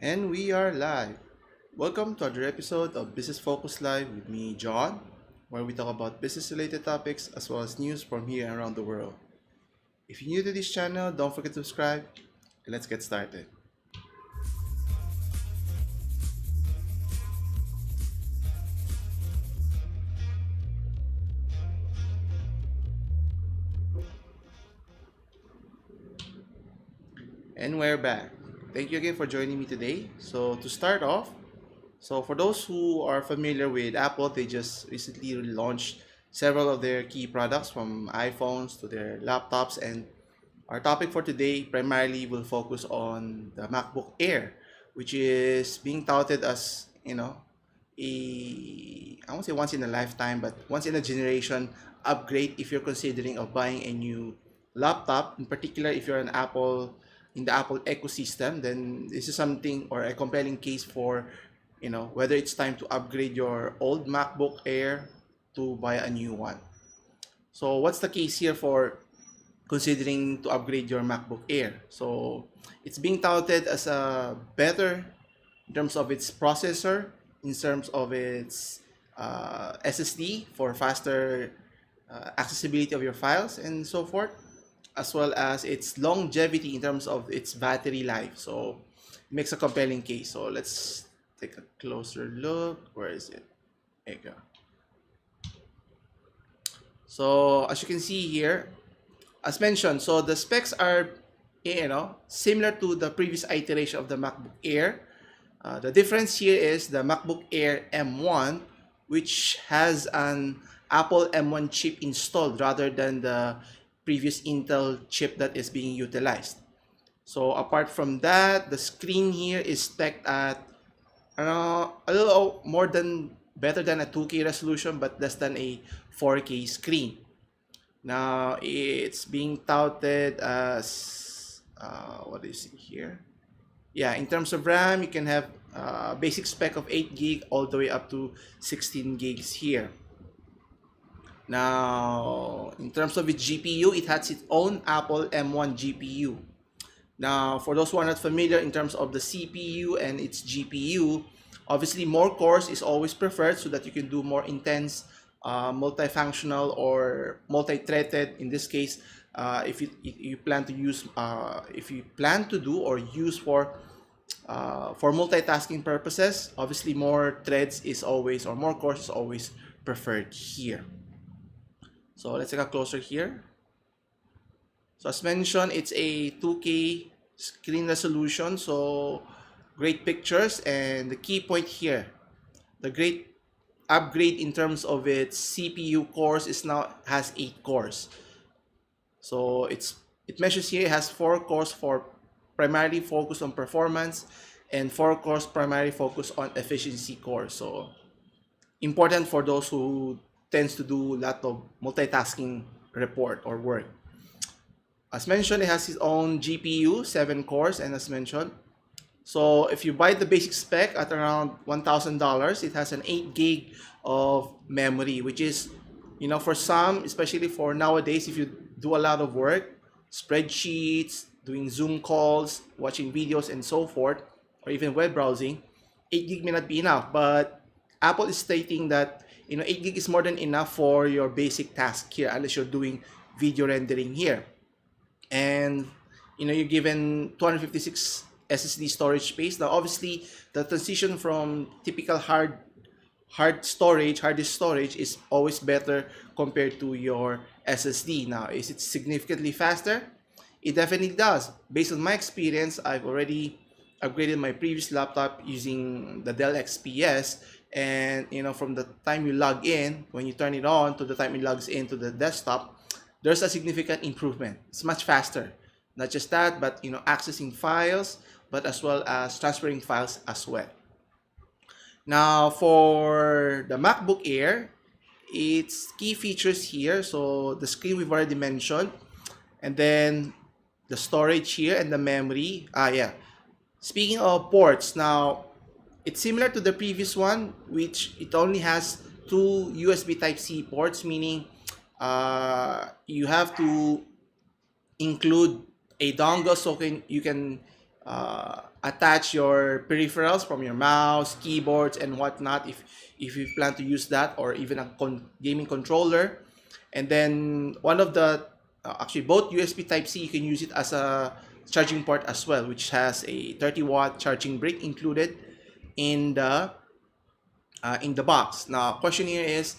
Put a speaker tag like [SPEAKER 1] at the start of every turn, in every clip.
[SPEAKER 1] And we are live. Welcome to another episode of Business Focus Live with me, John, where we talk about business related topics as well as news from here and around the world. If you're new to this channel, don't forget to subscribe. And let's get started. And we're back. Thank you again for joining me today. So, to start off, for those who are familiar with Apple, they just recently launched several of their key products from iPhones to their laptops. And our topic for today primarily will focus on the MacBook Air, which is being touted as, I won't say once in a lifetime, but once in a generation upgrade if you're considering of buying a new laptop. In particular, if you're an Apple in the Apple ecosystem, then this is something or a compelling case for whether it's time to upgrade your old MacBook Air to buy a new one. So what's the case here for considering to upgrade your MacBook Air? So it's being touted as a better in terms of its processor, in terms of its SSD for faster accessibility of your files and so forth, as well as its longevity in terms of its battery life. So it makes a compelling case. So let's take a closer look. Where is it? There you go. So as you can see here, as mentioned, so the specs are similar to the previous iteration of the MacBook Air. The difference here is the MacBook Air M1, which has an Apple M1 chip installed rather than the previous Intel chip that is being utilized. So apart from that, the screen here is spec'd at a little more than better than a 2K resolution, but less than a 4K screen. Now it's being touted as what do you see here? Yeah, in terms of RAM, you can have basic spec of 8 gig all the way up to 16 gigs here. Now, in terms of its GPU, it has its own Apple M1 GPU. Now, for those who are not familiar in terms of the CPU and its GPU, obviously more cores is always preferred so that you can do more intense multifunctional or multi-threaded. In this case, if you plan to use, if you plan to do or use for multitasking purposes, obviously more threads is always, or more cores is always preferred here. So let's take a closer here. So as mentioned, it's a 2K screen resolution, so great pictures. And the key point here, the great upgrade in terms of its CPU cores is now has 8 cores. So it measures here, it has 4 cores for primarily focused on performance and 4 cores primarily focused on efficiency cores. So important for those who tends to do a lot of multitasking report or work. As mentioned, it has its own GPU, 7 cores, and as mentioned, so if you buy the basic spec at around $1,000, it has an 8 gig of memory, which is, for some, especially for nowadays, if you do a lot of work, spreadsheets, doing Zoom calls, watching videos, and so forth, or even web browsing, 8 gig may not be enough. But Apple is stating that 8 gig is more than enough for your basic task here, unless you're doing video rendering here. And you're given 256 SSD storage space. Now obviously the transition from typical hard disk storage is always better compared to your SSD. Now, is it significantly faster? It definitely does. Based on my experience, I've already upgraded my previous laptop using the Dell XPS, and from the time you log in, when you turn it on, to the time it logs into the desktop, there's a significant improvement. It's much faster. Not just that, but accessing files, but as well as transferring files as well. Now for the MacBook Air, its key features here, so the screen we've already mentioned, and then the storage here and the memory. Yeah. Speaking of ports, now it's similar to the previous one, which it only has 2 USB Type-C ports, meaning you have to include a dongle so you can attach your peripherals from your mouse, keyboards, and whatnot if you plan to use that, or even a gaming controller. And then one of the actually both USB Type C, you can use it as a charging port as well, which has a 30-watt charging brick included in the box. Now, question here is,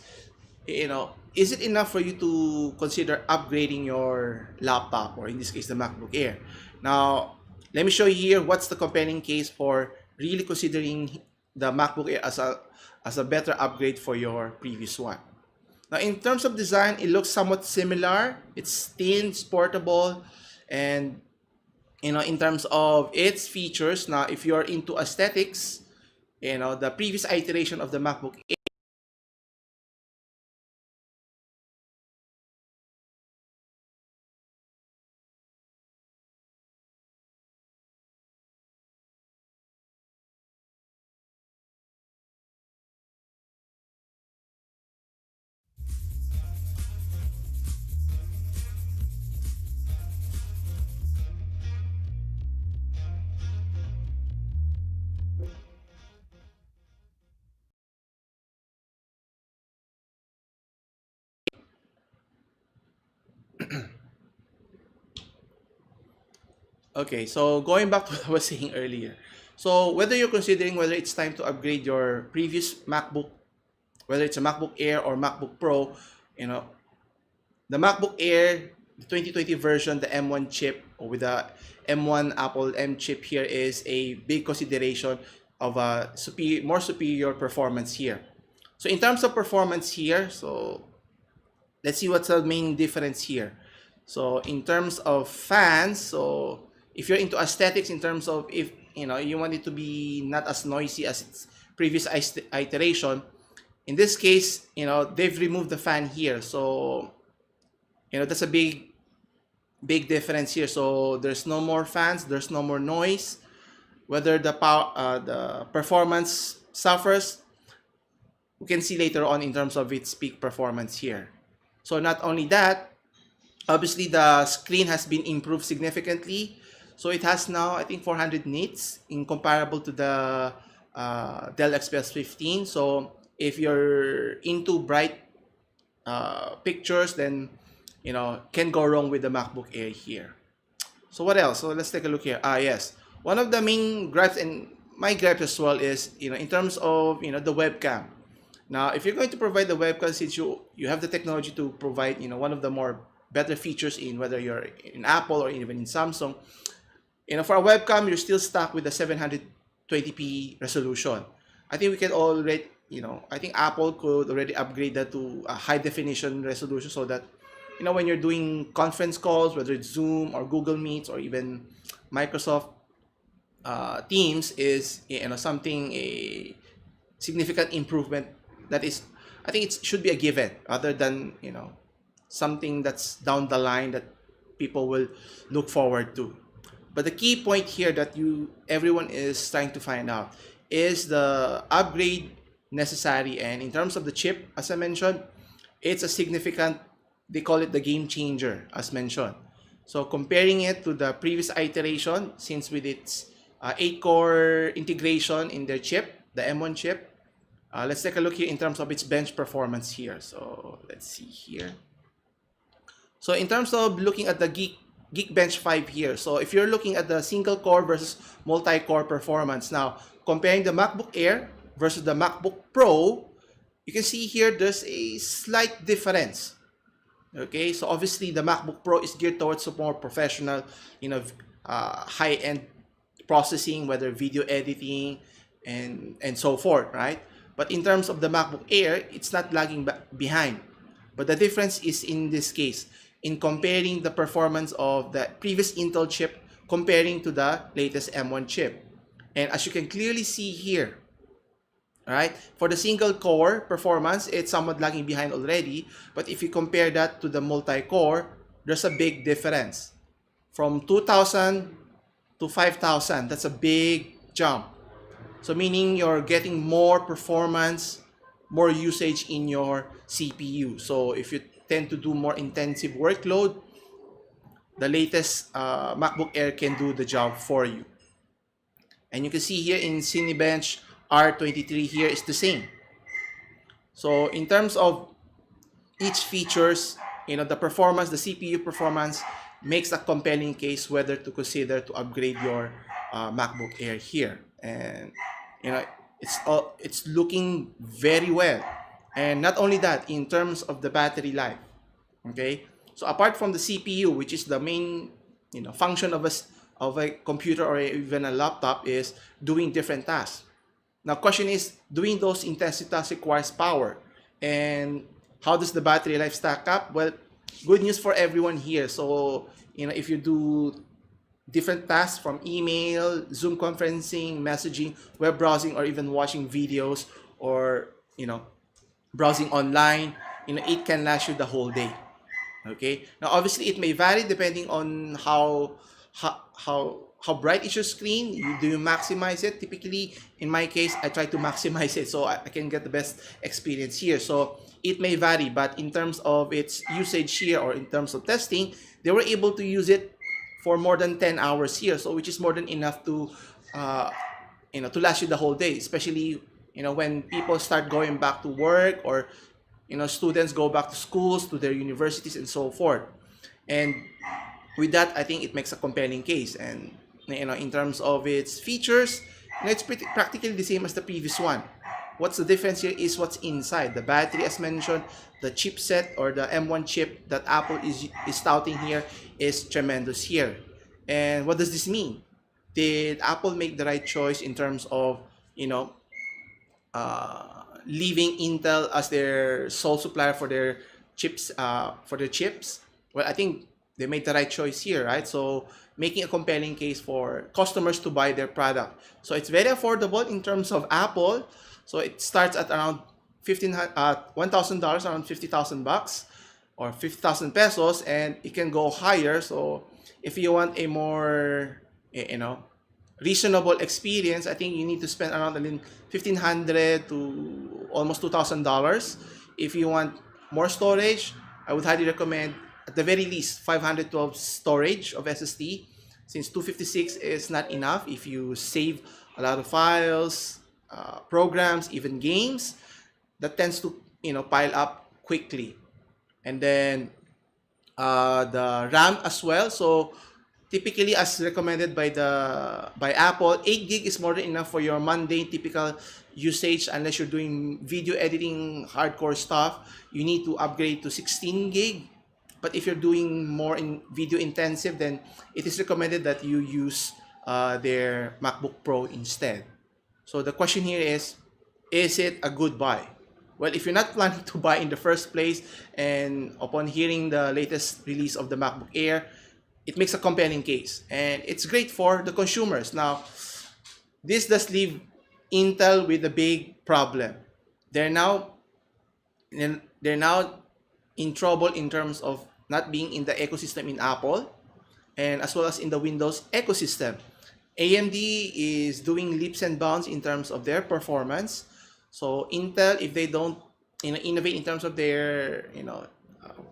[SPEAKER 1] is it enough for you to consider upgrading your laptop, or in this case, the MacBook Air? Now, let me show you here what's the compelling case for really considering the MacBook Air as a better upgrade for your previous one. Now, in terms of design, it looks somewhat similar. It's thin, it's portable, and in terms of its features, now if you're into aesthetics, the previous iteration of the MacBook Air. Okay, so going back to what I was saying earlier. So whether you're considering whether it's time to upgrade your previous MacBook, whether it's a MacBook Air or MacBook Pro, you know, the MacBook Air, the 2020 version, the M1 chip, or with the M1 Apple M chip here, is a big consideration of a more superior performance here. So in terms of performance here, so let's see what's the main difference here. So in terms of fans, so if you're into aesthetics, in terms of if you want it to be not as noisy as its previous iteration, in this case, they've removed the fan here. So that's a big difference here. So there's no more fans, there's no more noise. Whether the performance suffers, we can see later on in terms of its peak performance here. So not only that, obviously the screen has been improved significantly. So it has now, I think, 400 nits in comparable to the Dell XPS 15. So if you're into bright pictures, then can go wrong with the MacBook Air here. So what else? So let's take a look here. Yes, one of the main gripes, and my gripe as well, is in terms of the webcam. Now, if you're going to provide the webcam, since you have the technology to provide one of the more better features in whether you're in Apple or even in Samsung, for a webcam, you're still stuck with the 720p resolution. I think we can already, I think Apple could already upgrade that to a high definition resolution, so that when you're doing conference calls, whether it's Zoom or Google Meets or even Microsoft Teams, is something a significant improvement. That is, I think it should be a given, rather than something that's down the line that people will look forward to. But the key point here that everyone is trying to find out is the upgrade necessary. And in terms of the chip, as I mentioned, it's a significant, they call it the game changer, as mentioned. So comparing it to the previous iteration, since with its 8-core integration in their chip, the M1 chip, let's take a look here in terms of its bench performance here. So let's see here. So in terms of looking at the Geekbench 5 here, so if you're looking at the single core versus multi-core performance, now comparing the MacBook Air versus the MacBook Pro, you can see here there's a slight difference. Okay, so obviously the MacBook Pro is geared towards a more professional, high-end processing, whether video editing and so forth, right? But in terms of the MacBook Air, it's not lagging behind. But the difference is in this case, in comparing the performance of the previous Intel chip comparing to the latest M1 chip. And as you can clearly see here, right, for the single core performance, it's somewhat lagging behind already. But if you compare that to the multi-core, there's a big difference. From 2,000 to 5,000, that's a big jump. So meaning you're getting more performance, more usage in your CPU. So if you tend to do more intensive workload, the latest MacBook Air can do the job for you. And you can see here in Cinebench R23 here is the same. So in terms of each features, the performance, the CPU performance makes a compelling case whether to consider to upgrade your MacBook Air here. And it's looking very well. And not only that, in terms of the battery life, okay. So apart from the CPU, which is the main function of a computer or even a laptop, is doing different tasks. Now, question is, doing those intensive tasks requires power. And how does the battery life stack up? Well, good news for everyone here. So, if you do different tasks from email, Zoom conferencing, messaging, web browsing, or even watching videos, or, browsing online, it can last you the whole day. Okay. Now, obviously, it may vary depending on how bright is your screen. Do you maximize it? Typically, in my case, I try to maximize it so I can get the best experience here. So it may vary, but in terms of its usage here, or in terms of testing, they were able to use it for more than 10 hours here, so which is more than enough to to last you the whole day, especially when people start going back to work, or students go back to schools, to their universities, and so forth. And with that, I think it makes a compelling case. And in terms of its features, it's practically the same as the previous one. What's the difference here is what's inside. The battery, as mentioned, the chipset, or the M1 chip that Apple is touting here, is tremendous here. And what does this mean? Did Apple make the right choice in terms of leaving Intel as their sole supplier for their chips? Well, I think they made the right choice here, right? So making a compelling case for customers to buy their product. So it's very affordable in terms of Apple. So it starts at around $1,000, around 50,000 bucks, or 50,000 pesos, and it can go higher. So if you want a more reasonable experience, I think you need to spend around $1,500 to almost $2,000. If you want more storage, I would highly recommend, at the very least, 512 storage of SSD, since 256 is not enough if you save a lot of files, programs, even games. That tends to pile up quickly. And then the RAM as well. So typically, as recommended by Apple, 8 gig is more than enough for your mundane typical usage. Unless you're doing video editing, hardcore stuff, you need to upgrade to 16 gig. But if you're doing more in video intensive, then it is recommended that you use their MacBook Pro instead. So the question here is it a good buy? Well, if you're not planning to buy in the first place, and upon hearing the latest release of the MacBook Air, it makes a compelling case, and it's great for the consumers. Now, this does leave Intel with a big problem. They're now in trouble in terms of not being in the ecosystem in Apple, and as well as in the Windows ecosystem. AMD is doing leaps and bounds in terms of their performance. So Intel, if they don't innovate in terms of their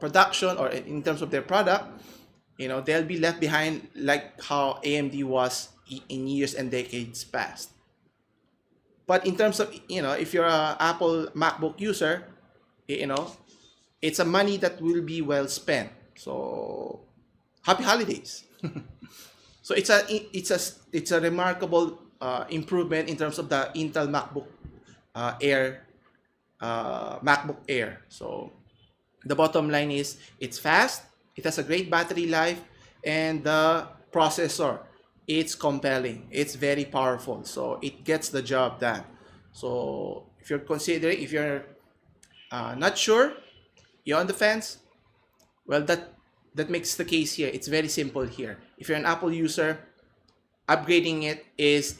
[SPEAKER 1] production, or in terms of their product, they'll be left behind, like how AMD was in years and decades past. But in terms of if you're a Apple MacBook user, it's a money that will be well spent. So happy holidays. So it's a remarkable improvement in terms of the Intel MacBook MacBook Air. So the bottom line is, it's fast, it has a great battery life, and the processor, it's compelling, it's very powerful, so it gets the job done. So if you're not sure, you're on the fence, well, that makes the case here. It's very simple here. If you're an Apple user, upgrading it is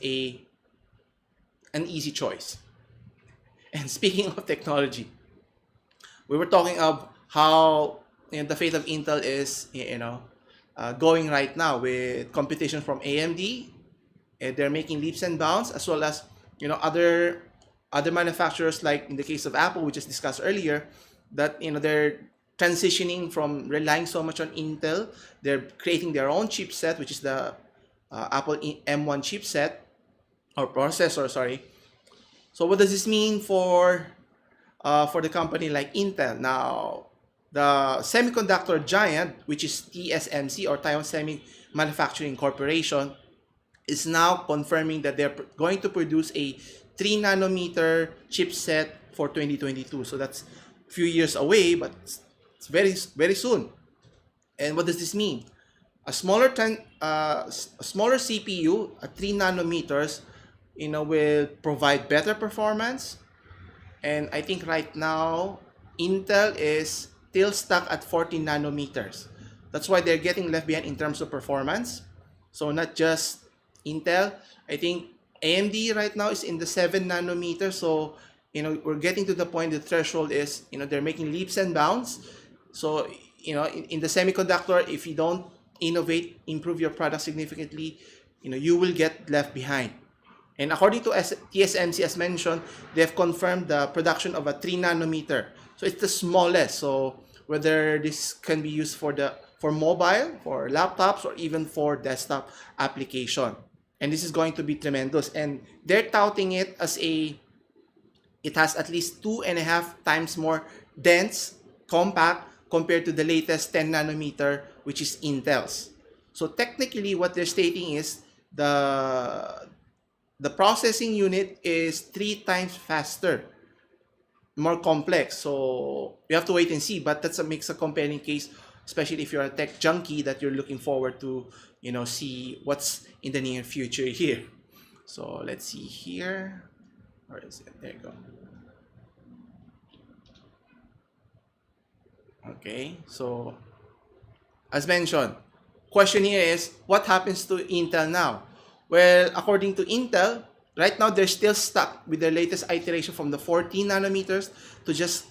[SPEAKER 1] an easy choice. And speaking of technology, we were talking of how the fate of Intel is going right now with competition from AMD. And they're making leaps and bounds, as well as other manufacturers, like in the case of Apple, which is discussed earlier, that they're transitioning from relying so much on Intel. They're creating their own chipset, which is the Apple M1 chipset. or processor, sorry. So what does this mean for the company like Intel? Now, the semiconductor giant, which is TSMC or Taiwan Semi Manufacturing Corporation, is now confirming that they're going to produce a 3 nanometer chipset for 2022. So that's a few years away, but it's very, very soon. And what does this mean? A smaller CPU at 3 nanometers, will provide better performance. And I think right now, Intel is still stuck at 14 nanometers. That's why they're getting left behind in terms of performance. So not just Intel, I think AMD right now is in the 7 nanometers. So, we're getting to the point the threshold is, they're making leaps and bounds. So, in the semiconductor, if you don't innovate, improve your product significantly, you will get left behind. And according to TSMC, as mentioned, they've confirmed the production of a 3 nanometer. So it's the smallest. So whether this can be used for mobile, for laptops, or even for desktop application. And this is going to be tremendous. And they're touting it as it has at least 2.5 times more dense, compact, compared to the latest 10 nanometer, which is Intel's. So technically, what they're stating is the processing unit is 3 times faster, more complex. So you have to wait and see, but that makes a compelling case, especially if you're a tech junkie that you're looking forward to, see what's in the near future here. So let's see here. Where is it? There you go. Okay, so as mentioned, question here is, what happens to Intel now? Well, according to Intel, right now they're still stuck with their latest iteration from the 14 nanometers to just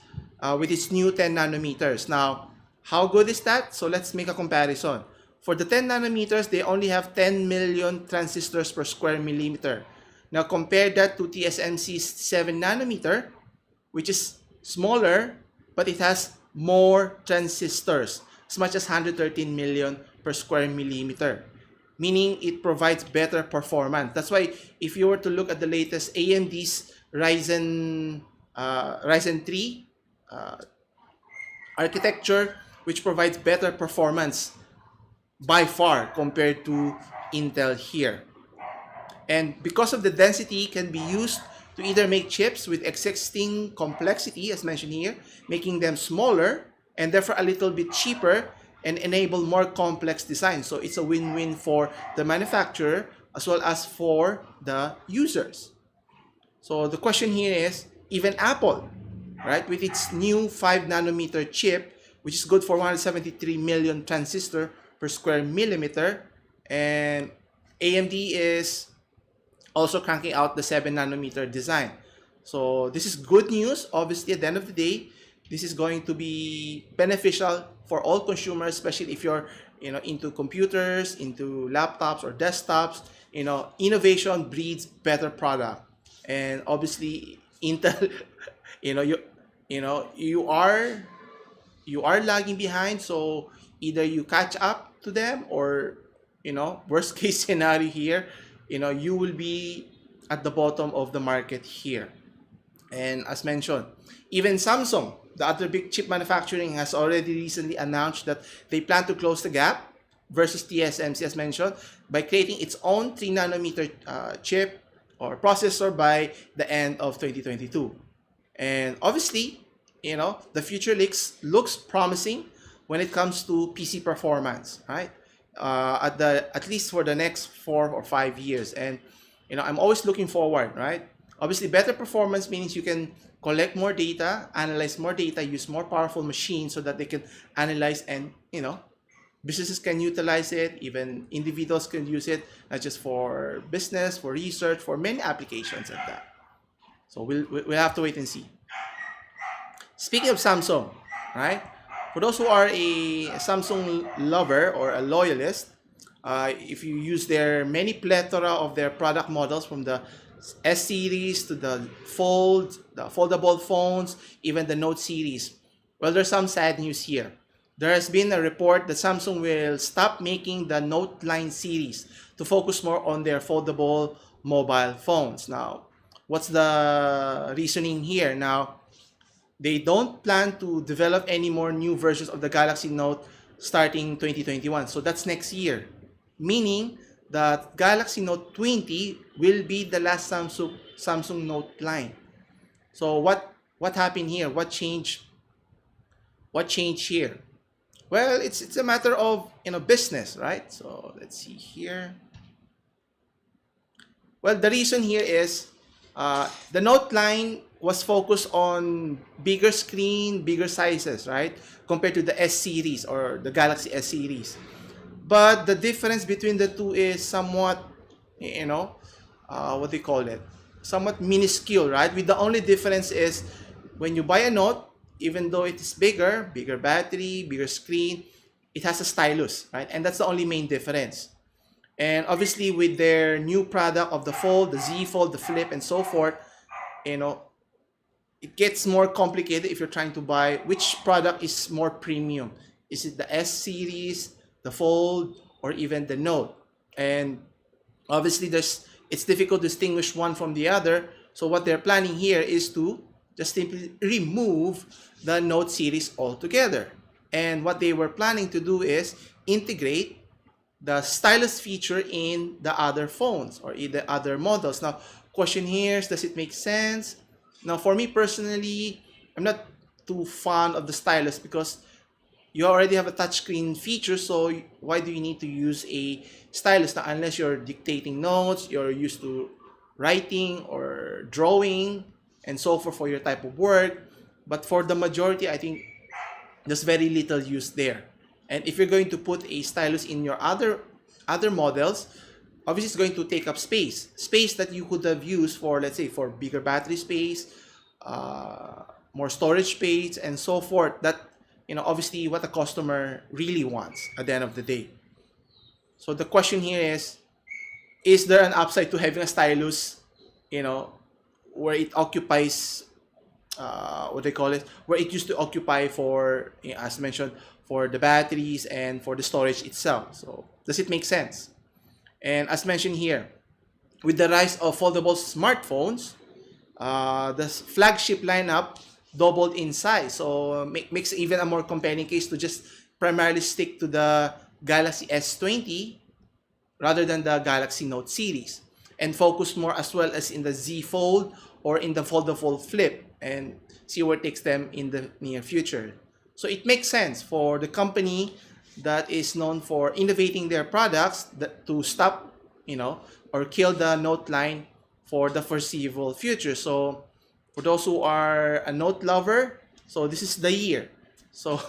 [SPEAKER 1] with its new 10 nanometers. Now, how good is that? So let's make a comparison. For the 10 nanometers, they only have 10 million transistors per square millimeter. Now, compare that to TSMC's 7 nanometer, which is smaller, but it has more transistors, as much as 113 million per square millimeter, meaning it provides better performance. That's why if you were to look at the latest AMD's Ryzen 3 architecture, which provides better performance by far compared to Intel here. And because of the density, can be used to either make chips with existing complexity, as mentioned here, making them smaller and therefore a little bit cheaper and enable more complex design. So it's a win-win for the manufacturer as well as for the users. So the question here is, even Apple, right, with its new 5 nanometer chip, which is good for 173 million transistor per square millimeter, and AMD is also cranking out the 7 nanometer design. So this is good news. Obviously, at the end of the day, this is going to be beneficial for all consumers, especially if you're into computers, into laptops or desktops. Innovation breeds better product. And obviously, Intel, you are lagging behind. So either you catch up to them, or worst case scenario here, you will be at the bottom of the market here. And as mentioned, even Samsung, the other big chip manufacturing, has already recently announced that they plan to close the gap versus TSMC, as mentioned, by creating its own 3 nanometer chip or processor by the end of 2022. And obviously, the future looks promising when it comes to PC performance, right? At least for the next 4 or 5 years. And I'm always looking forward, right? Obviously, better performance means you can collect more data, analyze more data, use more powerful machines so that they can analyze, and businesses can utilize it, even individuals can use it, not just for business, for research, for many applications like that. So we'll have to wait and see. Speaking of Samsung, right? For those who are a Samsung lover or a loyalist, if you use their many plethora of their product models, from the S series to the foldable phones, even the Note series, well, there's some sad news here. There has been a report that Samsung will stop making the Note line series to focus more on their foldable mobile phones. Now, what's the reasoning here? Now, they don't plan to develop any more new versions of the Galaxy Note starting 2021. So that's next year. Meaning that Galaxy Note 20 will be the last Samsung Note line. So what happened here? What changed? What changed here? Well, it's a matter of business, right? So let's see here. Well, the reason here is the Note line was focused on bigger screen, bigger sizes, right? Compared to the S series or the Galaxy S series. But the difference between the two is somewhat, what do you call it? Somewhat minuscule, right? With the only difference is when you buy a Note, even though it is bigger battery, bigger screen, it has a stylus, right? And that's the only main difference. And obviously with their new product of the Fold, the Z Fold, the Flip, and so forth, it gets more complicated if you're trying to buy which product is more premium. Is it the S series, the Fold, or even the Note? And obviously it's difficult to distinguish one from the other. So what they're planning here is to just simply remove the Note series altogether. And what they were planning to do is integrate the stylus feature in the other phones or in the other models. Now, question here is, does it make sense? Now, for me personally, I'm not too fond of the stylus because you already have a touchscreen feature, so why do you need to use a stylus? Now, unless you're dictating notes, you're used to writing or drawing and so forth for your type of work. But for the majority, I think there's very little use there. And if you're going to put a stylus in your other models, obviously it's going to take up space that you could have used for, let's say, for bigger battery space, more storage space, and so forth. That, obviously what the customer really wants at the end of the day. So the question here is there an upside to having a stylus, where it occupies, what they call it, where it used to occupy for, as mentioned, for the batteries and for the storage itself? So does it make sense? And as mentioned here, with the rise of foldable smartphones, the flagship lineup doubled in size. So makes even a more compelling case to just primarily stick to the Galaxy S20 rather than the Galaxy Note series, and focus more as well as in the Z Fold or in the Foldable Flip, and see where it takes them in the near future. So it makes sense for the company that is known for innovating their products to stop, or kill the Note line for the foreseeable future. So for those who are a Note lover, so this is the year. So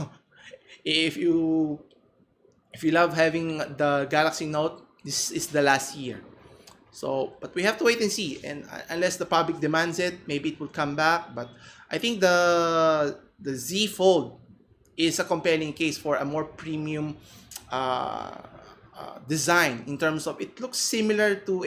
[SPEAKER 1] if you love having the Galaxy Note, this is the last year. So, but we have to wait and see. And unless the public demands it, maybe it will come back. But I think the Z Fold is a compelling case for a more premium design in terms of it looks similar to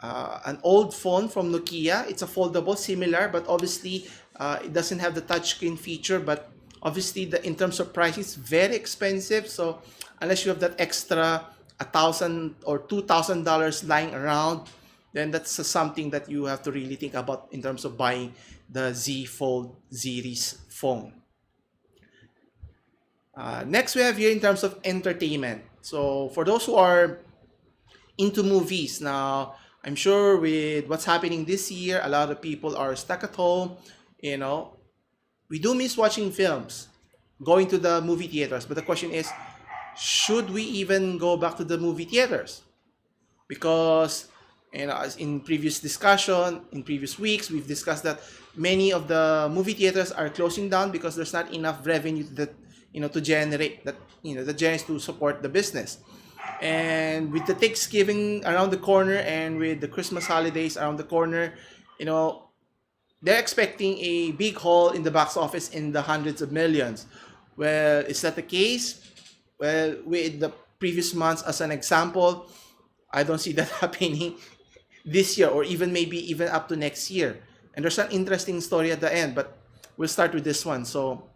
[SPEAKER 1] an old phone from Nokia. It's a foldable, similar, but obviously it doesn't have the touchscreen feature. But obviously, in terms of price, it's very expensive. So unless you have that extra $1,000 or $2,000 lying around, then that's something that you have to really think about in terms of buying the Z Fold series phone. Next, we have here in terms of entertainment. So for those who are into movies, now I'm sure with what's happening this year, a lot of people are stuck at home. We do miss watching films, going to the movie theaters. But the question is, should we even go back to the movie theaters? Because, as in previous discussion, in previous weeks, we've discussed that many of the movie theaters are closing down because there's not enough revenue to generate that, the generates to support the business. And with the Thanksgiving around the corner and with the Christmas holidays around the corner, they're expecting a big haul in the box office in the hundreds of millions. Well, is that the case? Well, with the previous months as an example, I don't see that happening this year, or maybe even up to next year. And there's an interesting story at the end, but we'll start with this one. So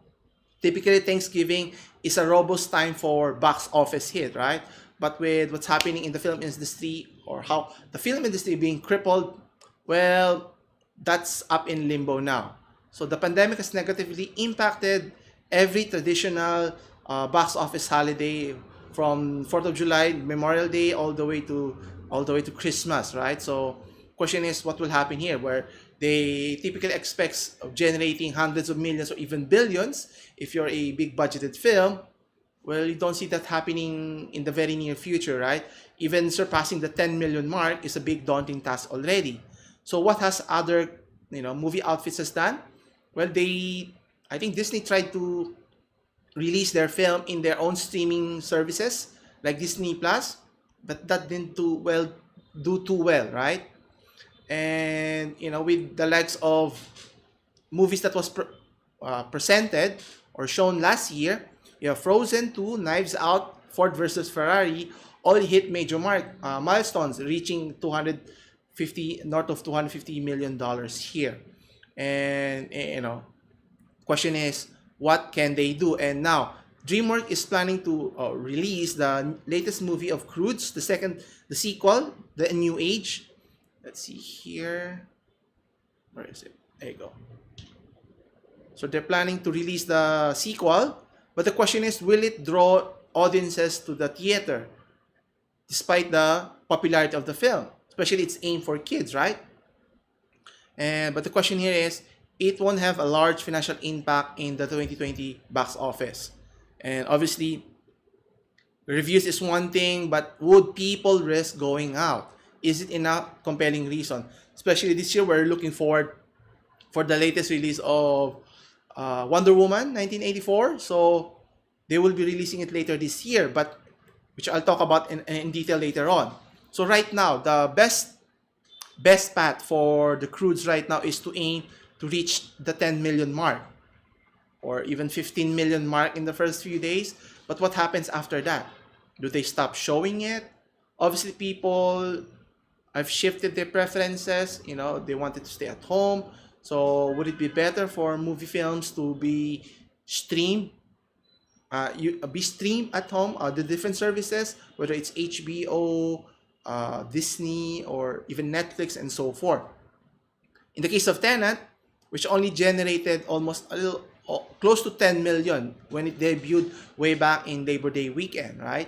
[SPEAKER 1] typically Thanksgiving is a robust time for box office hit, right? But with what's happening in the film industry, or how the film industry being crippled, well, that's up in limbo now. So the pandemic has negatively impacted every traditional box office holiday, from 4th of July, Memorial Day, all the way to Christmas, right? So question is, what will happen here, where they typically expect of generating hundreds of millions or even billions if you're a big budgeted film. Well, you don't see that happening in the very near future, right? Even surpassing the 10 million mark is a big daunting task already. So what has other, movie outfits has done? Well, I think Disney tried to release their film in their own streaming services like Disney Plus, but that didn't do too well, right? And with the likes of movies that was presented or shown last year, you have Frozen 2, Knives Out, Ford versus Ferrari, all hit major milestones, reaching north of 250 million dollars here. And question is, what can they do? And now DreamWorks is planning to release the latest movie of Croods, the sequel, The New Age. Let's see here. Where is it? There you go. So they're planning to release the sequel, but the question is, will it draw audiences to the theater despite the popularity of the film? Especially it's aimed for kids, right? But the question here is, it won't have a large financial impact in the 2020 box office. And obviously, reviews is one thing, but would people risk going out? Is it enough compelling reason? Especially this year, we're looking forward for the latest release of Wonder Woman 1984. So they will be releasing it later this year, but which I'll talk about in detail later on. So right now, the best path for the Croods right now is to aim to reach the 10 million mark, or even 15 million mark in the first few days. But what happens after that? Do they stop showing it? Obviously, people have shifted their preferences. They wanted to stay at home. So would it be better for movie films to be streamed? Be streamed at home, the different services, whether it's HBO, Disney, or even Netflix, and so forth. In the case of Tenet, which only generated almost close to 10 million when it debuted way back in Labor Day weekend, right?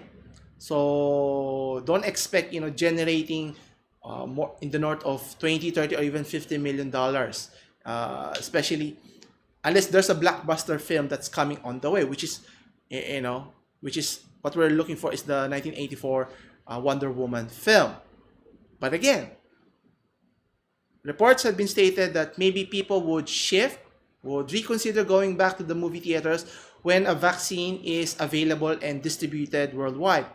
[SPEAKER 1] So don't expect, generating more in the north of 20, 30, or even 50 million dollars, especially unless there's a blockbuster film that's coming on the way, which is what we're looking for, is the 1984 Wonder Woman film. But again, reports have been stated that maybe people would reconsider going back to the movie theaters when a vaccine is available and distributed worldwide,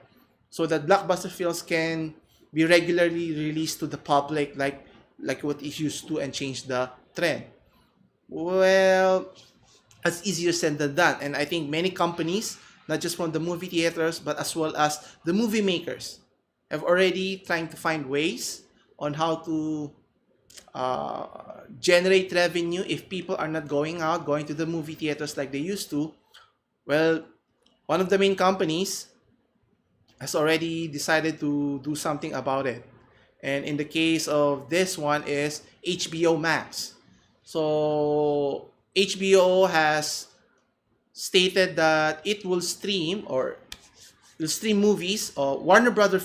[SPEAKER 1] so that blockbuster films can be regularly released to the public like what it used to, and change the trend. Well, that's easier said than done, and I think many companies, not just from the movie theaters but as well as the movie makers, have already trying to find ways on how to generate revenue if people are not going to the movie theaters like they used to. Well, one of the main companies has already decided to do something about it. And in the case of this one is HBO Max. So HBO has stated that it will stream movies, or Warner Brothers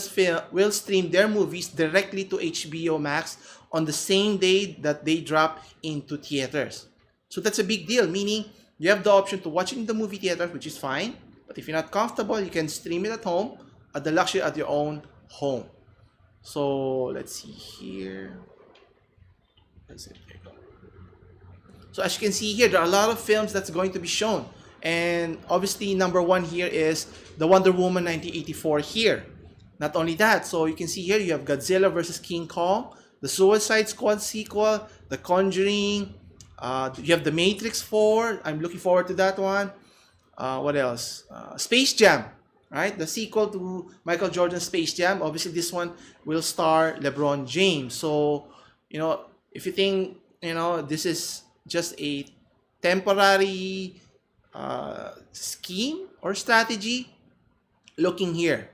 [SPEAKER 1] Film will stream their movies directly to HBO Max on the same day that they drop into theaters. So that's a big deal, meaning you have the option to watch it in the movie theater, which is fine. But if you're not comfortable, you can stream it at home at the luxury at your own home. So let's see here. So as you can see here, there are a lot of films that's going to be shown. And obviously, number one here is the Wonder Woman 1984 here. Not only that, so you can see here, you have Godzilla versus King Kong, the Suicide Squad sequel, The Conjuring, you have The Matrix 4. I'm looking forward to that one. What else? Space Jam, right? The sequel to Michael Jordan's Space Jam. Obviously, this one will star LeBron James. So, if you think, this is just a temporary scheme or strategy, looking here.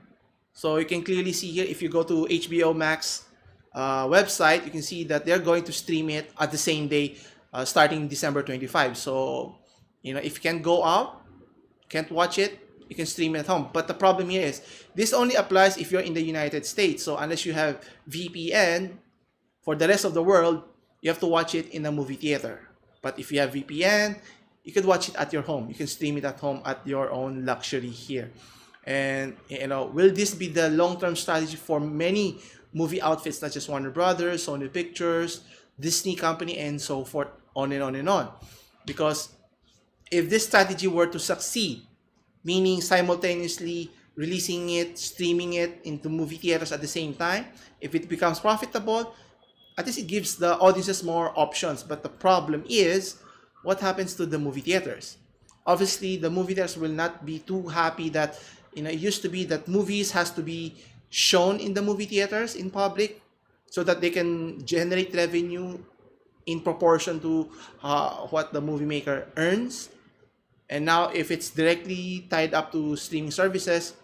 [SPEAKER 1] So you can clearly see here, if you go to HBO Max website, you can see that they're going to stream it at the same day, starting December 25. So, if you can't go out, can't watch it, you can stream it at home. But the problem here is, this only applies if you're in the United States. So unless you have VPN, for the rest of the world, you have to watch it in a movie theater. But if you have VPN, you can watch it at your home. You can stream it at home at your own luxury here. And, will this be the long-term strategy for many movie outfits, such as Warner Brothers, Sony Pictures, Disney Company, and so forth, on and on and on? Because if this strategy were to succeed, meaning simultaneously releasing it, streaming it into movie theaters at the same time, if it becomes profitable, at least it gives the audiences more options. But the problem is, what happens to the movie theaters? Obviously, the movie theaters will not be too happy that, it used to be that movies has to be shown in the movie theaters in public so that they can generate revenue in proportion to what the movie maker earns. And now, if it's directly tied up to streaming services,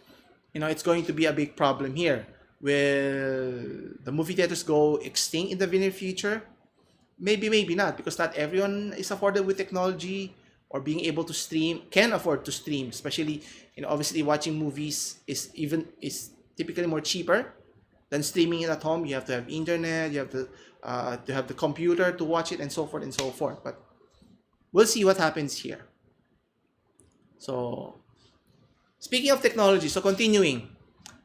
[SPEAKER 1] it's going to be a big problem here. Will the movie theaters go extinct in the near future? Maybe, maybe not, because not everyone is afforded with technology or being able to stream, can afford to stream. Especially, obviously watching movies is typically more cheaper than streaming it at home. You have to have internet, you have to have the computer to watch it, and so forth and so forth. But we'll see what happens here. So, speaking of technology, so continuing.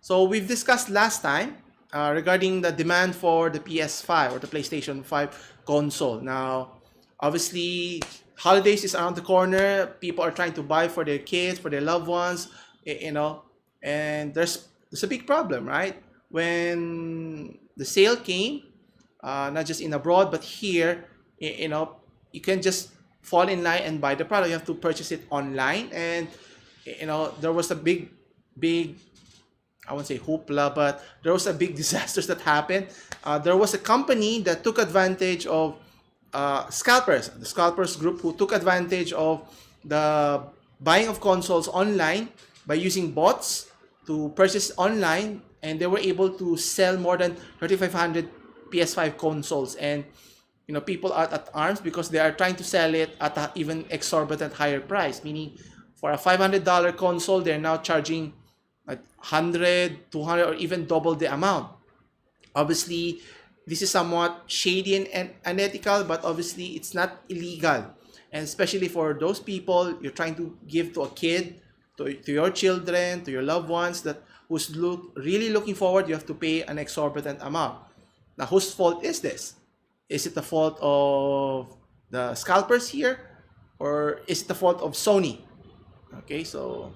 [SPEAKER 1] So, we've discussed last time regarding the demand for the PS5 or the PlayStation 5 console. Now, obviously, holidays is around the corner. People are trying to buy for their kids, for their loved ones, and there's a big problem, right? When the sale came, not just in abroad, but here, you can just fall in line and buy the product. You have to purchase it online, and there was a big, I won't say hoopla, but there was a big disasters that happened. There was a company that took advantage of Scalpers, the Scalpers group, who took advantage of the buying of consoles online by using bots to purchase online, and they were able to sell more than 3,500 PS5 consoles. And people are at arms because they are trying to sell it at an even exorbitant higher price. Meaning, for a $500 console, they're now charging like 100, 200, or even double the amount. Obviously, this is somewhat shady and unethical, but obviously it's not illegal. And especially for those people you're trying to give to a kid, to your children, to your loved ones, who's really looking forward, you have to pay an exorbitant amount. Now, whose fault is this? Is it the fault of the scalpers here, or is it the fault of Sony? Okay, so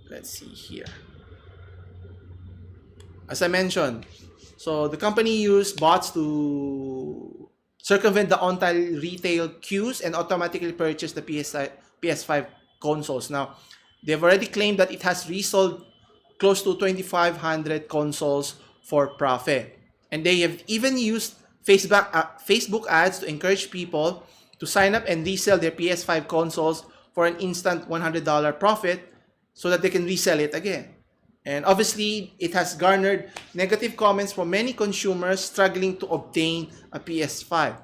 [SPEAKER 1] let's see here. As I mentioned, so the company used bots to circumvent the on-time retail queues and automatically purchase the PS5 consoles. Now, they've already claimed that it has resold close to 2,500 consoles for profit. And they have even used Facebook ads to encourage people to sign up and resell their PS5 consoles for an instant $100 profit so that they can resell it again. And obviously, it has garnered negative comments from many consumers struggling to obtain a PS5,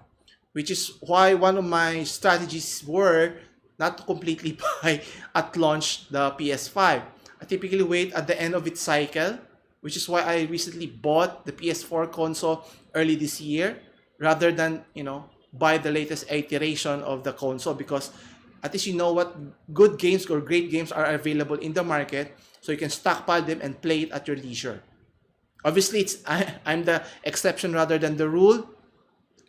[SPEAKER 1] which is why one of my strategies were not to completely buy at launch the PS5. I typically wait at the end of its cycle, which is why I recently bought the PS4 console early this year rather than, buy the latest iteration of the console, because at least you know what good games or great games are available in the market, so you can stockpile them and play it at your leisure. Obviously, I'm the exception rather than the rule.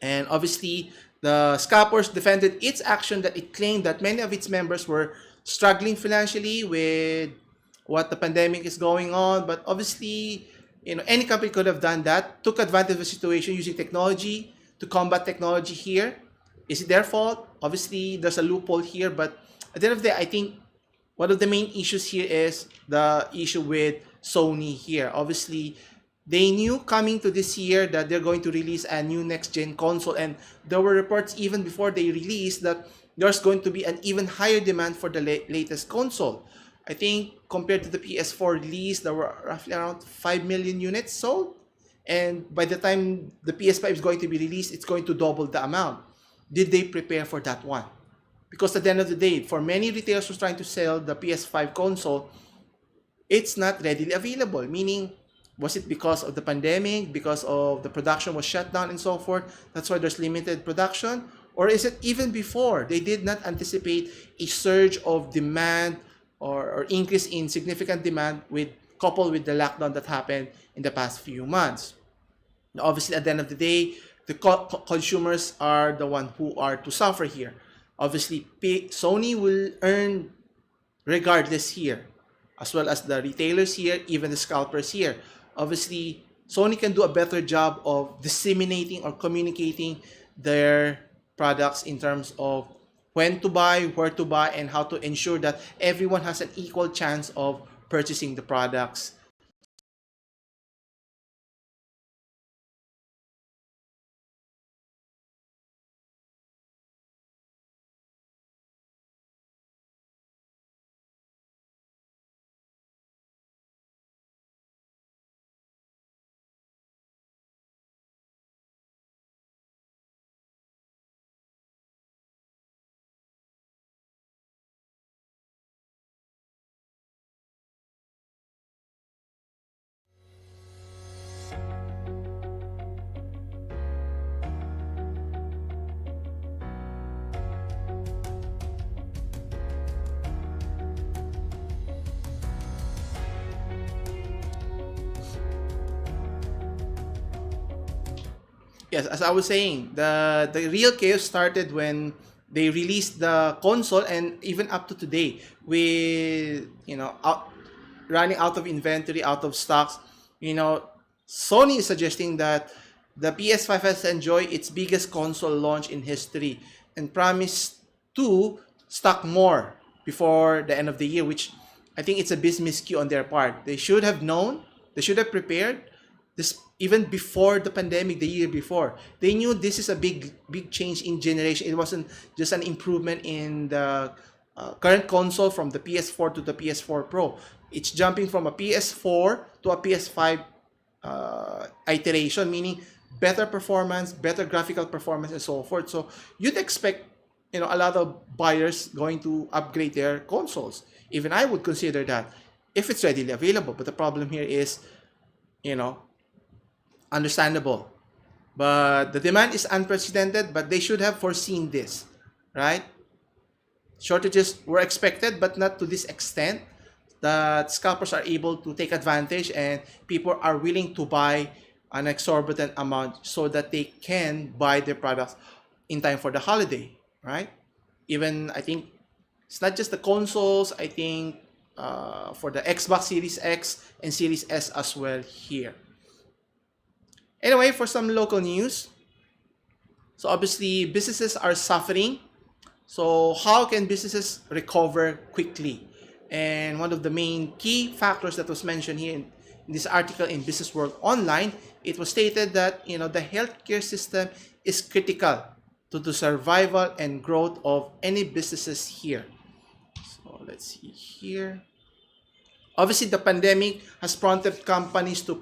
[SPEAKER 1] And obviously, the Scalpers defended its action that it claimed that many of its members were struggling financially with what the pandemic is going on. But obviously, any company could have done that, took advantage of the situation using technology to combat technology here. Is it their fault? Obviously, there's a loophole here, but at the end of the day, I think one of the main issues here is the issue with Sony here. Obviously, they knew coming to this year that they're going to release a new next-gen console, and there were reports even before they released that there's going to be an even higher demand for the latest console. I think compared to the PS4 release, there were roughly around 5 million units sold. And by the time the PS5 is going to be released, it's going to double the amount. Did they prepare for that one? Because at the end of the day, for many retailers who's trying to sell the PS5 console, it's not readily available. Meaning, was it because of the pandemic, because of the production was shut down and so forth? That's why there's limited production? Or is it even before? They did not anticipate a surge of demand or increase in significant demand coupled with the lockdown that happened in the past few months. Now, obviously, at the end of the day, the consumers are the one who are to suffer here. Obviously, Sony will earn regardless here, as well as the retailers here, even the scalpers here. Obviously, Sony can do a better job of disseminating or communicating their products in terms of when to buy, where to buy, and how to ensure that everyone has an equal chance of purchasing the products. Yes, as I was saying, the real chaos started when they released the console, and even up to today, with running out of inventory, out of stocks. You know, Sony is suggesting that the PS5 has enjoyed its biggest console launch in history and promised to stock more before the end of the year, which I think it's a business miscue on their part. They should have known, they should have prepared this even before the pandemic, the year before. They knew this is a big change in generation. It wasn't just an improvement in the current console from the PS4 to the PS4 Pro. It's jumping from a PS4 to a PS5 iteration, meaning better performance, better graphical performance, and so forth. So you'd expect, a lot of buyers going to upgrade their consoles. Even I would consider that if it's readily available. But the problem here is, understandable. But the demand is unprecedented, but they should have foreseen this, right? Shortages were expected, but not to this extent that scalpers are able to take advantage and people are willing to buy an exorbitant amount so that they can buy their products in time for the holiday, right? Even I think it's not just the consoles, I think for the Xbox Series X and Series S as well here. Anyway, for some local news, so obviously businesses are suffering. So how can businesses recover quickly? And one of the main key factors that was mentioned here in this article in Business World Online, it was stated that the healthcare system is critical to the survival and growth of any businesses here. So let's see here. Obviously, the pandemic has prompted companies to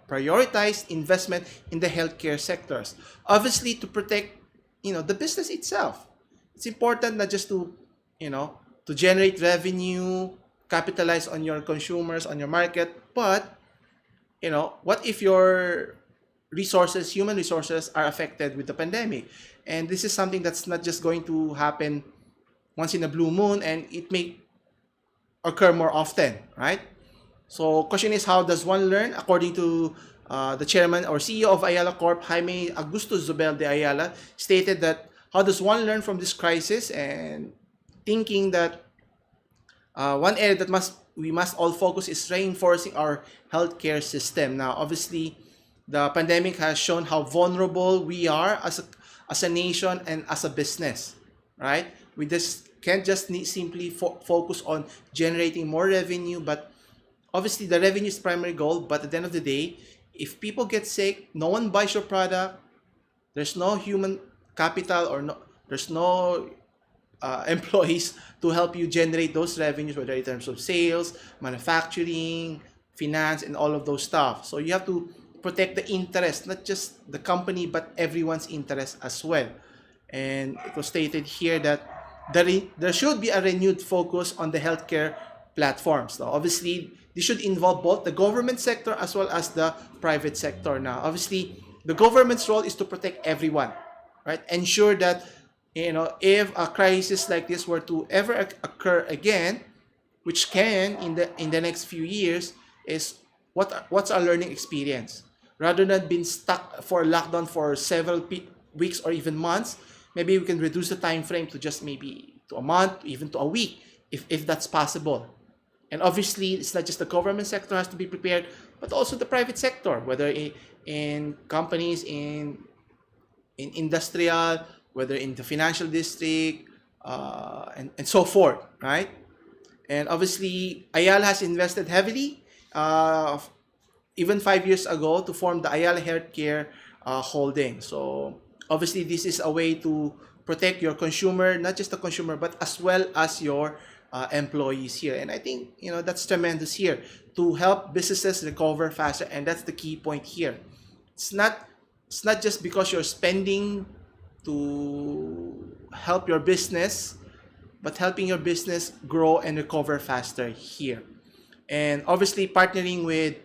[SPEAKER 1] prioritize investment in the healthcare sectors. Obviously, to protect, the business itself. It's important not just to, to generate revenue, capitalize on your consumers, on your market, but, what if your resources, human resources, are affected with the pandemic? And this is something that's not just going to happen once in a blue moon, and it may occur more often, right? So question is, how does one learn? According to the chairman or CEO of Ayala Corp, Jaime Augusto Zubel de Ayala, stated that how does one learn from this crisis, and thinking that one area that we must all focus is reinforcing our healthcare system. Now, obviously, the pandemic has shown how vulnerable we are as a nation and as a business, right? We just can't just simply focus on generating more revenue, but obviously the revenue is primary goal. But at the end of the day, if people get sick, no one buys your product, there's no human capital, or there's no employees to help you generate those revenues, whether in terms of sales, manufacturing, finance, and all of those stuff. So you have to protect the interest, not just the company, but everyone's interest as well. And it was stated here that there should be a renewed focus on the healthcare platforms. Now, obviously, this should involve both the government sector as well as the private sector. Now, obviously, the government's role is to protect everyone, right? Ensure that, if a crisis like this were to ever occur again, which can in the next few years, is what's our learning experience, rather than being stuck for lockdown for several weeks or even months. Maybe we can reduce the time frame to just maybe to a month, even to a week, if that's possible. And obviously, it's not just the government sector has to be prepared, but also the private sector, whether in companies, in industrial, whether in the financial district, and so forth, right? And obviously, Ayala has invested heavily, even 5 years ago, to form the Ayala Healthcare holding. So obviously, this is a way to protect your consumer, not just the consumer, but as well as your employees here. And I think, that's tremendous here to help businesses recover faster. And that's the key point here. It's not just because you're spending to help your business, but helping your business grow and recover faster here. And obviously, partnering with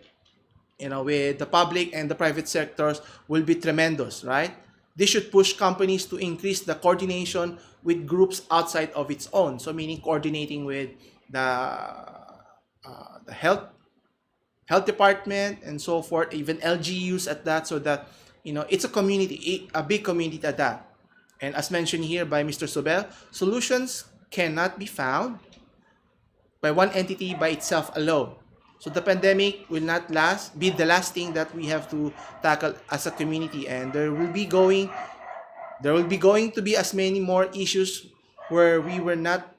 [SPEAKER 1] the public and the private sectors will be tremendous, right? This should push companies to increase the coordination with groups outside of its own. So meaning coordinating with the health department and so forth, even LGUs at that, so that it's a community, a big community at that. And as mentioned here by Mr. Sobel, solutions cannot be found by one entity by itself alone. So the pandemic will not be the last thing that we have to tackle as a community, and there will be going to be as many more issues where we will not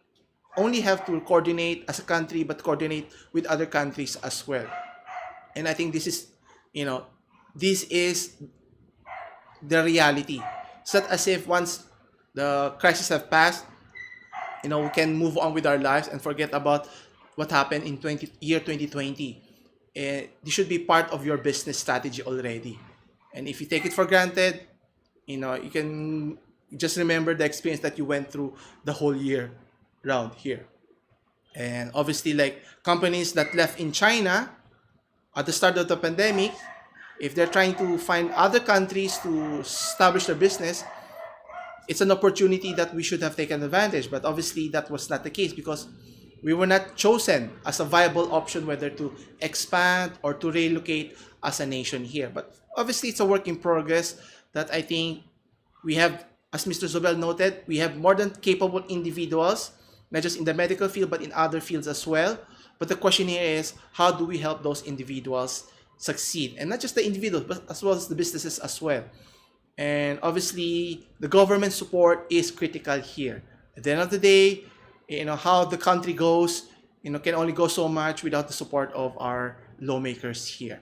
[SPEAKER 1] only have to coordinate as a country, but coordinate with other countries as well. And I think this is the reality. It's not as if once the crisis have passed, we can move on with our lives and forget about what happened in 2020. This should be part of your business strategy already. And if you take it for granted, you can just remember the experience that you went through the whole year round here. And obviously, like companies that left in China at the start of the pandemic, if they're trying to find other countries to establish their business, it's an opportunity that we should have taken advantage. But obviously, that was not the case because we were not chosen as a viable option whether to expand or to relocate as a nation here. But obviously, it's a work in progress that I think we have, as Mr. Zobel noted, we have more than capable individuals, not just in the medical field, but in other fields as well. But the question here is, how do we help those individuals succeed? And not just the individuals, but as well as the businesses as well. And obviously, the government support is critical here. At the end of the day, how the country goes, can only go so much without the support of our lawmakers here.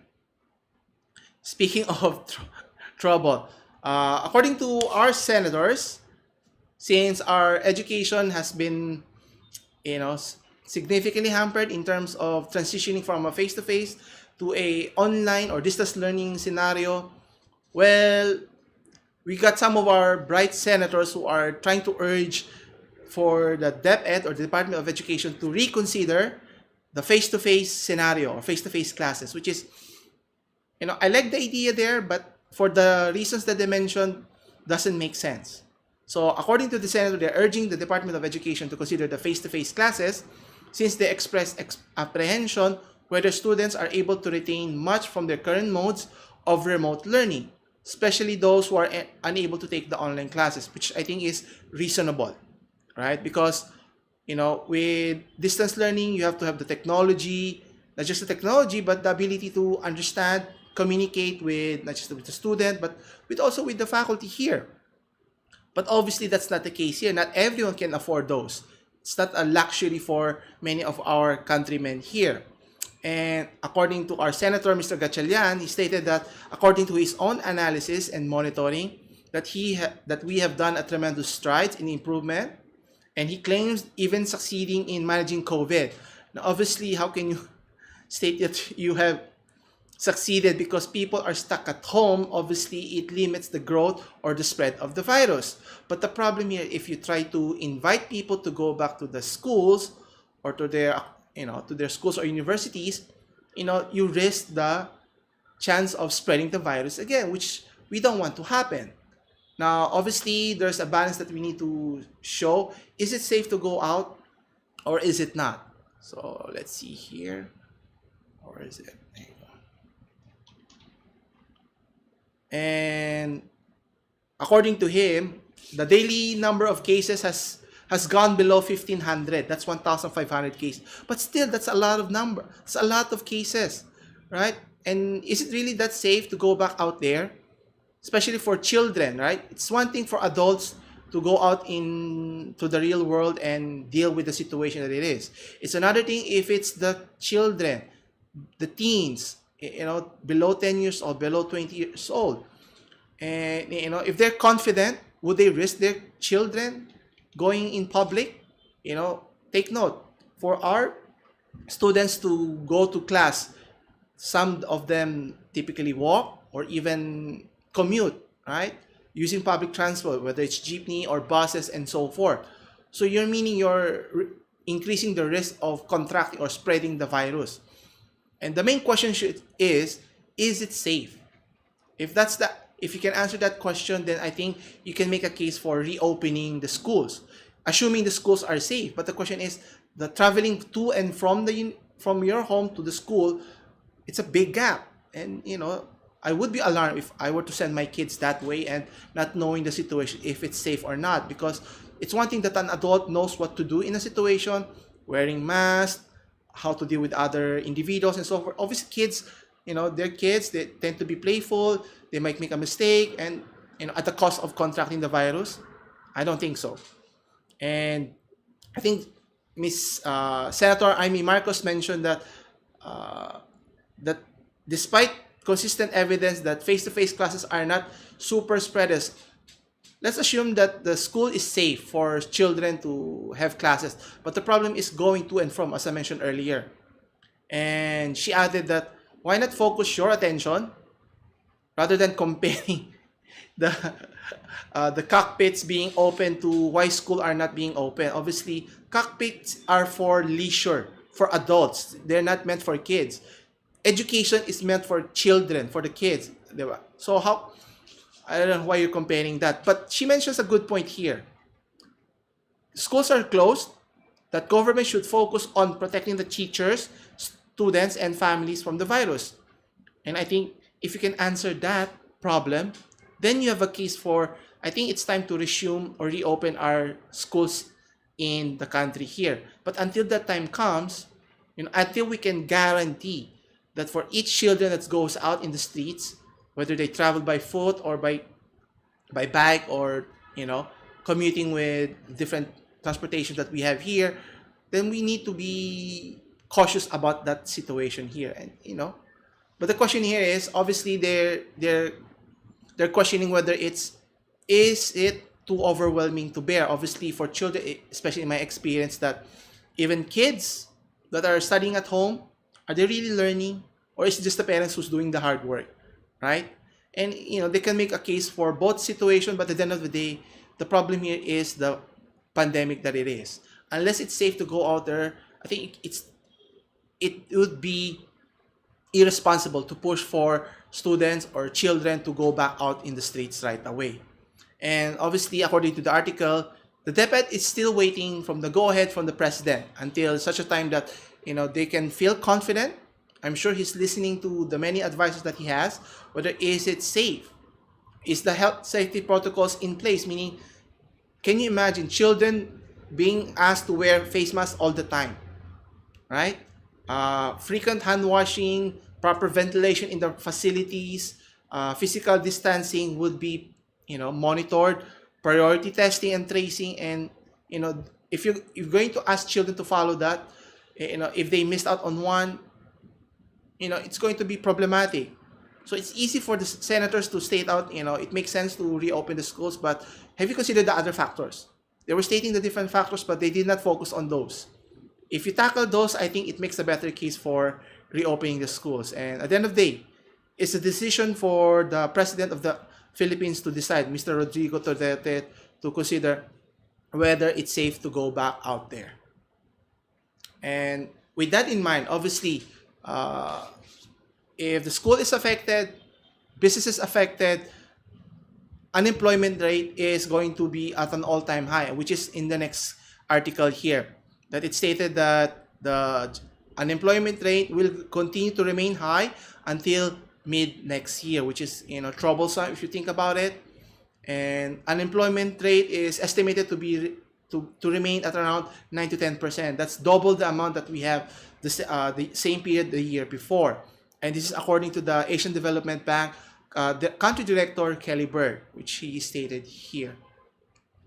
[SPEAKER 1] Speaking of trouble, according to our senators, since our education has been, significantly hampered in terms of transitioning from a face-to-face to a online or distance learning scenario, well, we got some of our bright senators who are trying to urge for the DepEd or the Department of Education to reconsider the face-to-face scenario or face-to-face classes, which is, I like the idea there, but for the reasons that they mentioned, doesn't make sense. So according to the senator, they're urging the Department of Education to consider the face-to-face classes since they express apprehension whether students are able to retain much from their current modes of remote learning, especially those who are unable to take the online classes, which I think is reasonable, right? Because, with distance learning, you have to have the technology, not just the technology, but the ability to understand, communicate with, not just with the student, but also with the faculty here. But obviously, that's not the case here. Not everyone can afford those. It's not a luxury for many of our countrymen here. And according to our Senator, Mr. Gatchalian, he stated that according to his own analysis and monitoring, that we have done a tremendous strides in improvement And he claims even succeeding in managing COVID. Now, obviously, how can you state that you have succeeded because people are stuck at home? Obviously, it limits the growth or the spread of the virus. But the problem here, if you try to invite people to go back to the schools or to their, to their schools or universities, you risk the chance of spreading the virus again, which we don't want to happen. Now, obviously, there's a balance that we need to show. Is it safe to go out or is it not? So let's see here. Or is it? There you go. And according to him, the daily number of cases has gone below 1,500. That's 1,500 cases. But still, that's a lot of number. It's a lot of cases, right? And is it really that safe to go back out there? Especially for children, right? It's one thing for adults to go out into the real world and deal with the situation that it is. It's another thing if it's the children, the teens, below 10 years old, below 20 years old. And, if they're confident, would they risk their children going in public? Take note, for our students to go to class, some of them typically walk or even commute, right? Using public transport, whether it's jeepney or buses and so forth. So you're increasing the risk of contracting or spreading the virus. And the main question is it safe? If you can answer that question, then I think you can make a case for reopening the schools, assuming the schools are safe. But the question is, the traveling to and from your home to the school, it's a big gap. And I would be alarmed if I were to send my kids that way and not knowing the situation, if it's safe or not. Because it's one thing that an adult knows what to do in a situation, wearing masks, how to deal with other individuals and so forth. Obviously, kids, they're kids, they tend to be playful, they might make a mistake, and at the cost of contracting the virus. I don't think so. And I think Senator Amy Marcos mentioned that despite consistent evidence that face-to-face classes are not super spreaders, let's assume that the school is safe for children to have classes. But the problem is going to and from, as I mentioned earlier. And she added that, why not focus your attention rather than comparing the cockpits being open to why school are not being open? Obviously, cockpits are for leisure, for adults. They're not meant for kids. Education is meant for children, for the kids. So I don't know why you're comparing that. But she mentions a good point here. Schools are closed, that government should focus on protecting the teachers, students, and families from the virus. And I think if you can answer that problem, then you have a case for, I think it's time to resume or reopen our schools in the country here. But until that time comes, until we can guarantee that for each children that goes out in the streets, whether they travel by foot or by bike or commuting with different transportation that we have here, then we need to be cautious about that situation here. And but the question here is, obviously they're questioning whether is it too overwhelming to bear. Obviously for children, especially in my experience, that even kids that are studying at home, are they really learning, or is it just the parents who's doing the hard work, right? And they can make a case for both situations, but at the end of the day, the problem here is the pandemic that it is. Unless it's safe to go out there, I think it would be irresponsible to push for students or children to go back out in the streets right away. And obviously, according to the article, the DepEd is still waiting from the go-ahead from the president until such a time that they can feel confident. I'm sure he's listening to the many advices that he has. Whether is it safe? Is the health safety protocols in place? Meaning, can you imagine children being asked to wear face masks all the time, right? Frequent hand washing, proper ventilation in the facilities, physical distancing would be, monitored, priority testing and tracing, and if you're going to ask children to follow that, if they missed out on one, it's going to be problematic. So it's easy for the senators to state out, it makes sense to reopen the schools, but have you considered the other factors? They were stating the different factors, but they did not focus on those. If you tackle those, I think it makes a better case for reopening the schools. And at the end of the day, it's a decision for the president of the Philippines to decide, Mr. Rodrigo Duterte, to consider whether it's safe to go back out there. And with that in mind, obviously, if the school is affected, businesses affected, unemployment rate is going to be at an all-time high, which is in the next article here. That it stated that the unemployment rate will continue to remain high until mid next year, which is troublesome if you think about it. And unemployment rate is estimated to be to remain at around 9 to 10%. That's double the amount that we have the same period the year before. And this is according to the Asian Development Bank, the country director Kelly Bird, which he stated here.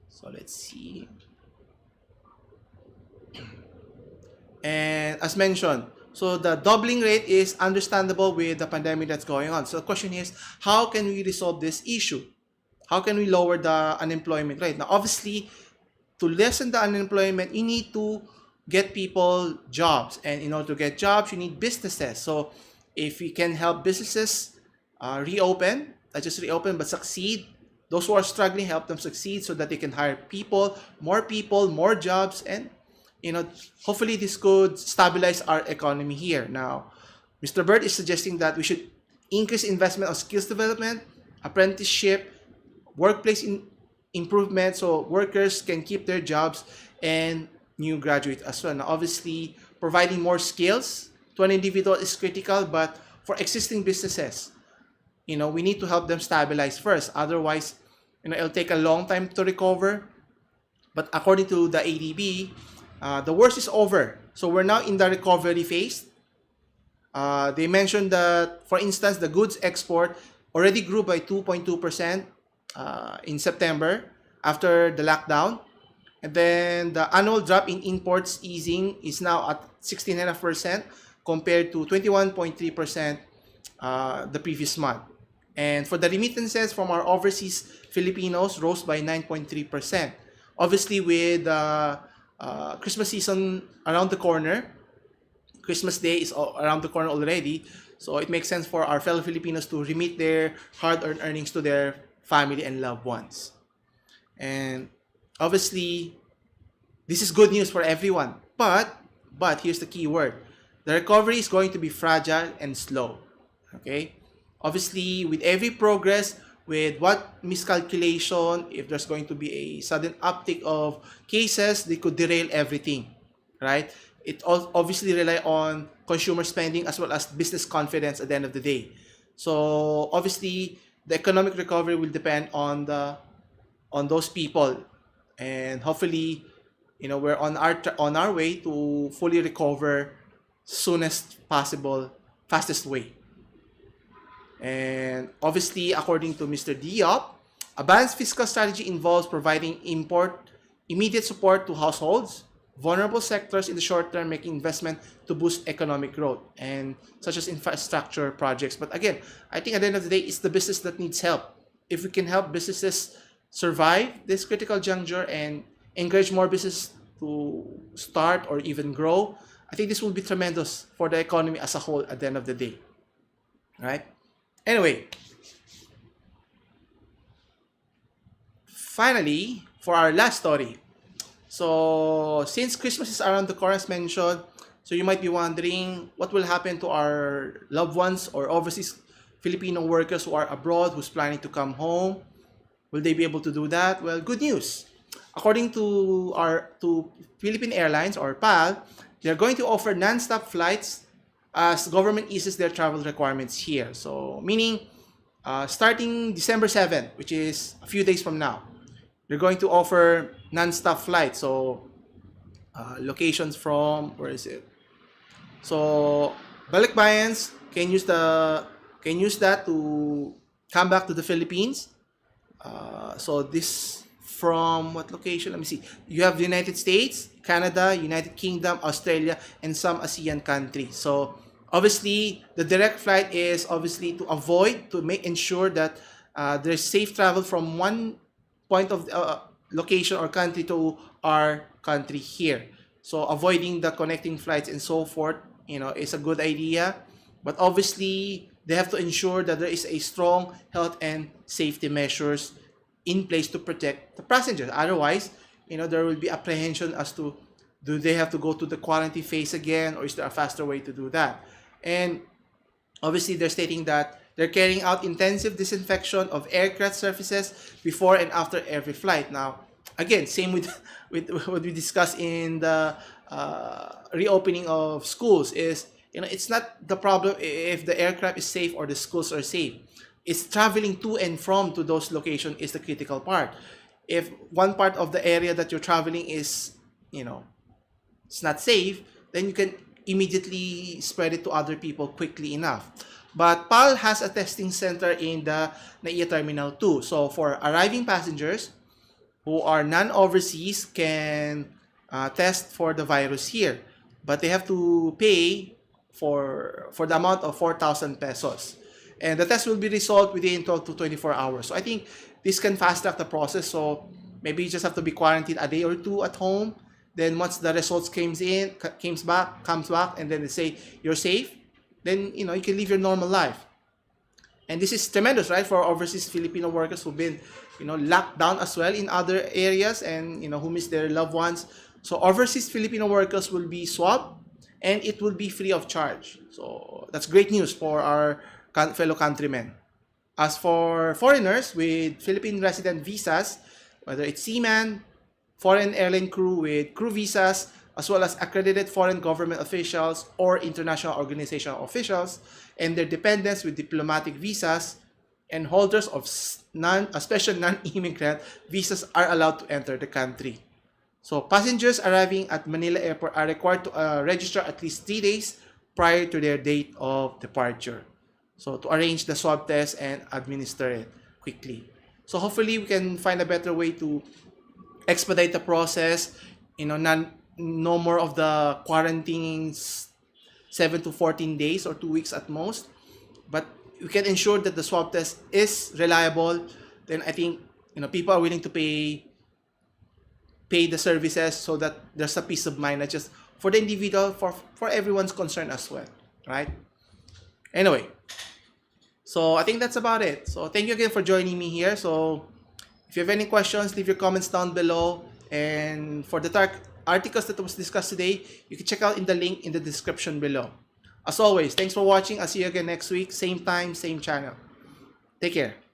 [SPEAKER 1] So let's see. And as mentioned, so the doubling rate is understandable with the pandemic that's going on. So the question is, how can we resolve this issue? How can we lower the unemployment rate? Now, obviously, to lessen the unemployment, you need to get people jobs. And in order to get jobs, you need businesses. So if we can help businesses reopen, not just reopen, but succeed, those who are struggling, help them succeed so that they can hire people, more jobs, and hopefully this could stabilize our economy here. Now, Mr. Bird is suggesting that we should increase investment on skills development, apprenticeship, workplace improvement, so workers can keep their jobs, and new graduates as well. Now, obviously, providing more skills to an individual is critical, but for existing businesses, we need to help them stabilize first. Otherwise, it'll take a long time to recover. But according to the ADB, the worst is over. So we're now in the recovery phase. They mentioned that, for instance, the goods export already grew by 2.2% in September after the lockdown. And then the annual drop in imports easing is now at 16.5% compared to 21.3% the previous month. And for the remittances from our overseas Filipinos rose by 9.3%. Obviously, with Christmas season around the corner, Christmas Day is around the corner already, so it makes sense for our fellow Filipinos to remit their hard-earned earnings to their family and loved ones. And obviously, this is good news for everyone. But here's the key word. The recovery is going to be fragile and slow. Okay? Obviously, with every progress, with what miscalculation, if there's going to be a sudden uptick of cases, they could derail everything, right? It obviously rely on consumer spending as well as business confidence at the end of the day. So obviously, the economic recovery will depend on those people, and hopefully, we're on our way to fully recover soonest possible, fastest way. And obviously, according to Mr. Diop, a balanced fiscal strategy involves providing immediate support to households, vulnerable sectors in the short term, making investment to boost economic growth, and such as infrastructure projects. But again, I think at the end of the day, it's the business that needs help. If we can help businesses survive this critical juncture and encourage more business to start or even grow, I think this will be tremendous for the economy as a whole at the end of the day. Right? Anyway, finally, for our last story. So, since Christmas is around the corner, as mentioned, so you might be wondering what will happen to our loved ones or overseas Filipino workers who are abroad, who's planning to come home. Will they be able to do that? Well, good news. According to Philippine Airlines or PAL, they're going to offer nonstop flights as government eases their travel requirements here. So, meaning starting December 7th, which is a few days from now, they're going to offer non-stop flights. So, locations from, where is it? So, Balikbayans can use that to come back to the Philippines. So, this from what location? Let me see. You have the United States, Canada, United Kingdom, Australia, and some ASEAN countries. So, obviously, the direct flight is obviously to ensure that there's safe travel from one point of location or country to our country here. So avoiding the connecting flights and so forth, is a good idea. But obviously, they have to ensure that there is a strong health and safety measures in place to protect the passengers. Otherwise, there will be apprehension as to, do they have to go to the quarantine phase again, or is there a faster way to do that? And obviously, they're stating that they're carrying out intensive disinfection of aircraft surfaces before and after every flight. Now, again, same with what we discussed in the reopening of schools is, it's not the problem if the aircraft is safe or the schools are safe. It's traveling to and from to those locations is the critical part. If one part of the area that you're traveling is, it's not safe, then you can immediately spread it to other people quickly enough. But PAL has a testing center in the NAIA Terminal 2. So for arriving passengers who are non-overseas can test for the virus here. But they have to pay for the amount of 4,000 pesos. And the test will be resolved within 12 to 24 hours. So I think this can fast track the process. So maybe you just have to be quarantined a day or two at home. Then once the results comes back, and then they say you're safe, then you can live your normal life. And this is tremendous, right, for overseas Filipino workers who've been, locked down as well in other areas, and who miss their loved ones. So overseas Filipino workers will be swabbed, and it will be free of charge. So that's great news for our fellow countrymen. As for foreigners with Philippine resident visas, whether it's seaman, foreign airline crew with crew visas, as well as accredited foreign government officials or international organizational officials, and their dependents with diplomatic visas, and holders of special non-immigrant visas are allowed to enter the country. So passengers arriving at Manila Airport are required to register at least 3 days prior to their date of departure. So to arrange the swab test and administer it quickly. So hopefully we can find a better way to expedite the process. No more of the quarantines 7 to 14 days or 2 weeks at most. But we can ensure that the swab test is reliable. Then I think people are willing to pay the services so that there's a peace of mind, not just for the individual, for everyone's concern as well, right? Anyway, so I think that's about it. So thank you again for joining me here. So if you have any questions, leave your comments down below. And for the articles that was discussed today, you can check out in the link in the description below. As always, thanks for watching. I'll see you again next week. Same time, same channel. Take care.